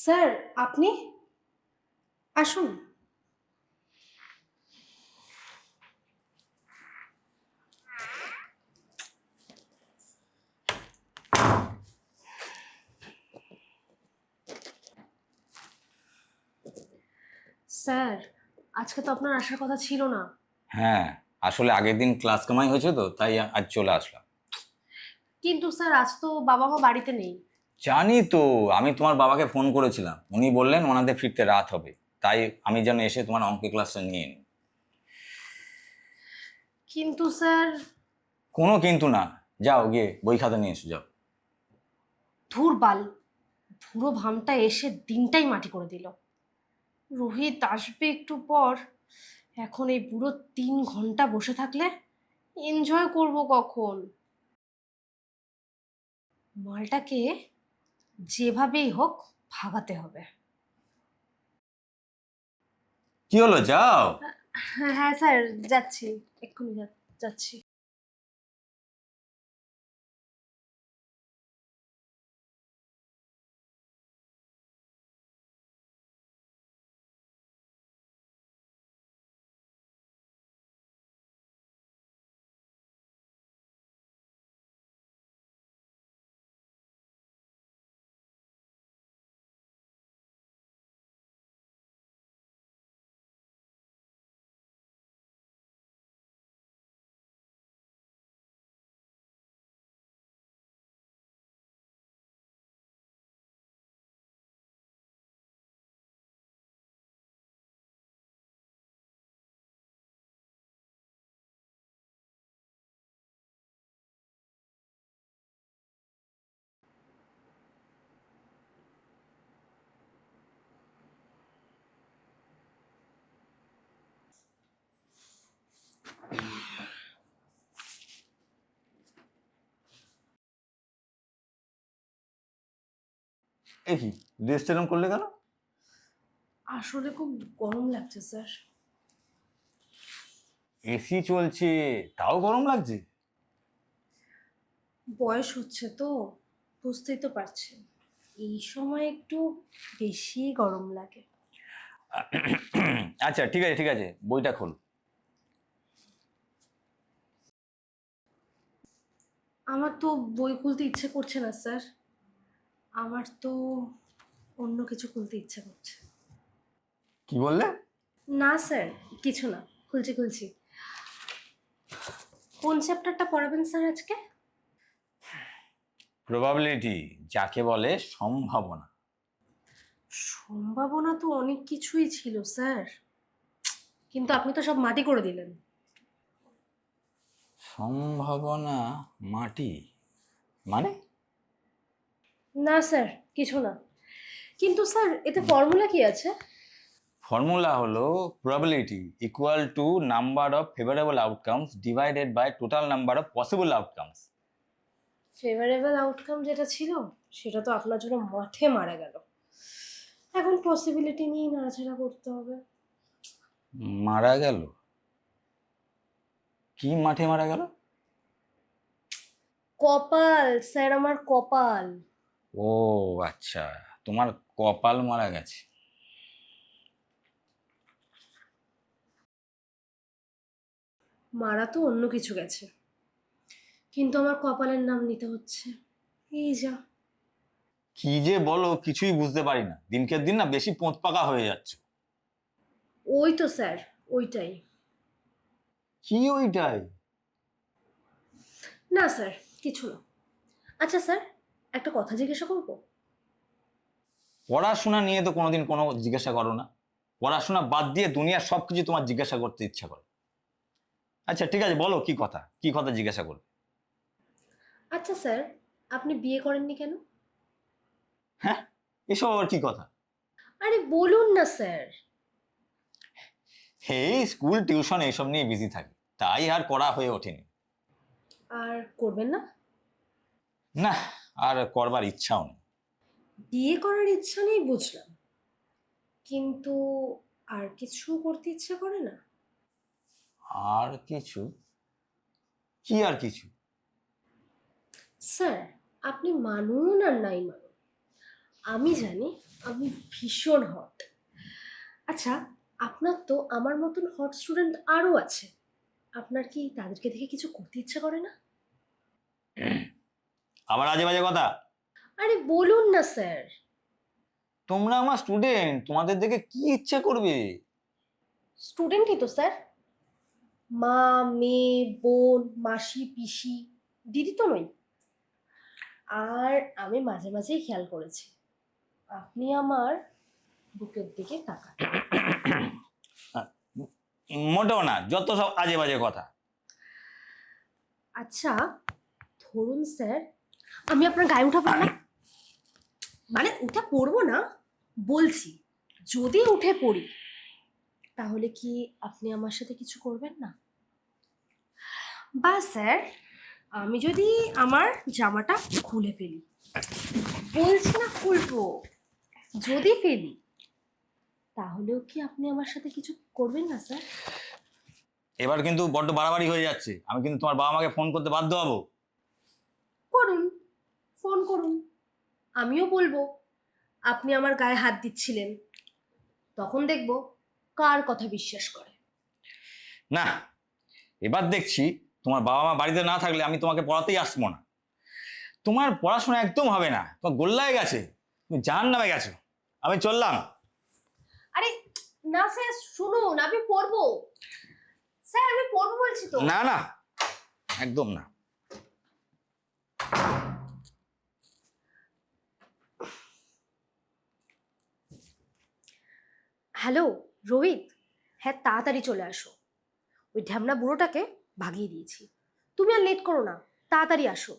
Sir, আপনি আসুন। Sir, আজকে তো আপনার আসার কথা ছিল না। হ্যাঁ, আসলে আগের দিন ক্লাস কামাই হয়েছে তো তাই আজ চলে আসলাম। কিন্তু স্যার, আজ তো বাবা মা বাড়িতে নেই। জানি তো, আমি তোমার বাবাকে ফোন করেছিলাম, উনি বললেন ওনাদের ফিরতে রাত হবে, তাই আমি যেন এসে তোমার অঙ্কের ক্লাসটা নিয়ে নিই। কিন্তু স্যার। কোনো কিন্তু না, যাও গিয়ে বই খাতা নিয়ে এসো যাও। ধুর বাল, পুরো ভামটা এসে দিনটাই মাটি করে দিল। রোহিত আসবে একটু পর। এখন এই পুরো 3 ঘন্টা বসে থাকলে এনজয় করব কখন? মালটাকে যেভাবেই হোক ভাগাতে হবে। কি হলো, যাও। হ্যাঁ হ্যাঁ স্যার, যাচ্ছি। এক্ষুনি যাচ্ছি। এ কি, ড্রেসটা এরকম করলে কেন? আসলে খুব গরম লাগছে স্যার। এসি চলছে, তাও গরম লাগছে? বয়স হচ্ছে তো, বুঝতেই তো পারছেন। এই সময় একটু বেশি গরম লাগে। আচ্ছা ঠিক আছে ঠিক আছে, বইটা খোল। আমার তো বই খুলতে ইচ্ছে করছে না স্যার। আমার তো অন্য কিছু খুলতে ইচ্ছে করছে। কি বললে? না স্যার, কিছু না। খুলছি। কোন চ্যাপ্টারটা পড়াবেন স্যার আজকে? প্রবাবিলিটি, যাকে বলে সম্ভাবনা। সম্ভাবনা তো অনেক কিছুই ছিল স্যার, কিন্তু আপনি তো সব মাটি করে দিলেন। সম্ভাবনা মাটি মানে? না স্যার, কিছু না। কিন্তু স্যার, এতে ফর্মুলা কি আছে? ফর্মুলা হলো probability equal to number of favourable outcomes divided by total number of possible outcomes. Favourable outcome যেটা ছিল, সেটা তো আপনার জন্য মাঠে মারা গেল। এখন পসিবিলিটি নিয়েই নাড়াচাড়া করতে হবে। মারা গেল? কি মাঠে মারা গেল? কপাল স্যার, আমার কপাল। ও আচ্ছা, তোমার কপাল মারা গেছে। মারা তো অন্য কিছু গেছে, কিন্তু আমার কপালের নাম নিতে হচ্ছে। এই যা। কি যে বলো, কিছুই বুঝতে পারি না, দিনকে দিন না বেশি পোঁত পাকা হয়ে যাচ্ছে। ওই তো স্যার, ওইটাই। কি ওইটাই? না স্যার, কিছু না। আচ্ছা স্যার, একটা কথা জিজ্ঞাসা করবো? পড়াশোনা নিয়ে তো কোনোদিন কোনো জিজ্ঞাসা করো না, পড়াশোনা বাদ দিয়ে দুনিয়ার সবকিছু তোমার জিজ্ঞাসা করতে ইচ্ছা করে। আচ্ছা ঠিক আছে, বলো কি কথা, কি কথা জিজ্ঞাসা করবে? আচ্ছা স্যার, আপনি বিয়ে করেননি কেন? হ্যাঁ, এসব আবার কি কথা? আরে বলুন না স্যার। এই স্কুল টিউশন এইসব নিয়ে বিজি থাকি, তাই আর করা হয়ে ওঠেনি। আর করবেন না? না, আর করবার ইচ্ছাও নেই। বিয়ে করার ইচ্ছা নেই বুঝলাম, কিন্তু আর কিছু করতে ইচ্ছা করে না? আর কিছু? কি আর কিছু? স্যার, আপনি মানুন আর নাই মানুন, আমি জানি আমি ভীষণ হট। আচ্ছা, আপনার তো আমার মতন হট স্টুডেন্ট আরও আছে। আপনার কি তাদেরকে দেখে কিছু করতে ইচ্ছা করে না? আবার আজে বাজে কথা। আরে বলুন না স্যার। তোমরা আমার স্টুডেন্ট, তোমাদের দেখে কি ইচ্ছা করবে? স্টুডেন্টই তো স্যার। মা, মেয়ে, বোন, মাসি, পিসি, দিদি তো নই। আর আমি মাঝে মাঝেই খেয়াল করেছি আপনি আমার বুকের দিকে তাকান। মোটেও না, যত সব আজে বাজে কথা। আচ্ছা, ধরুন স্যার আমি আপনার গায়ে উঠা পড়লাম, মানে উঠে পড়বো না, বলছি যদি উঠে পড়ি তাহলে কি আপনি আমার সাথে কিছু করবেন না? বা স্যার আমি যদি আমার জামাটা খুলে ফেলি, বলছি না খুলবো, যদি ফেলি তাহলেও কি আপনি আমার সাথে কিছু করবেন না স্যার? এবার কিন্তু বড্ড বাড়াবাড়ি হয়ে যাচ্ছে, আমি কিন্তু তোমার বাবা মাকে ফোন করতে বাধ্য হবো। করুন, ফোন করুন, আমিও বলবো আপনি আমার গায়ে হাত দিচ্ছিলেন, তখন দেখবো কার কথা বিশ্বাস করে। না, এবার দেখছি তোমার বাবা মা বাড়িতে না থাকলে আমি তোমাকে পড়াতেই আসবো না। তোমার পড়াশোনা একদম হবে না, তোমার গোল্লায় গেছে, তুমি জাহান্নামে গেছো। আমি চললাম। আরে না স্যার, শুনুন, আমি পড়বো। স্যার আমি পড়বো বলছি তো। না না, একদম না। হ্যালো রোহিত, হ্যাঁ তাড়াতাড়ি চলে আসো, ওই ঢ্যামনা বুড়োটাকে ভাগিয়ে দিয়েছি। তুমি আর লেট করো না, তাড়াতাড়ি আসো।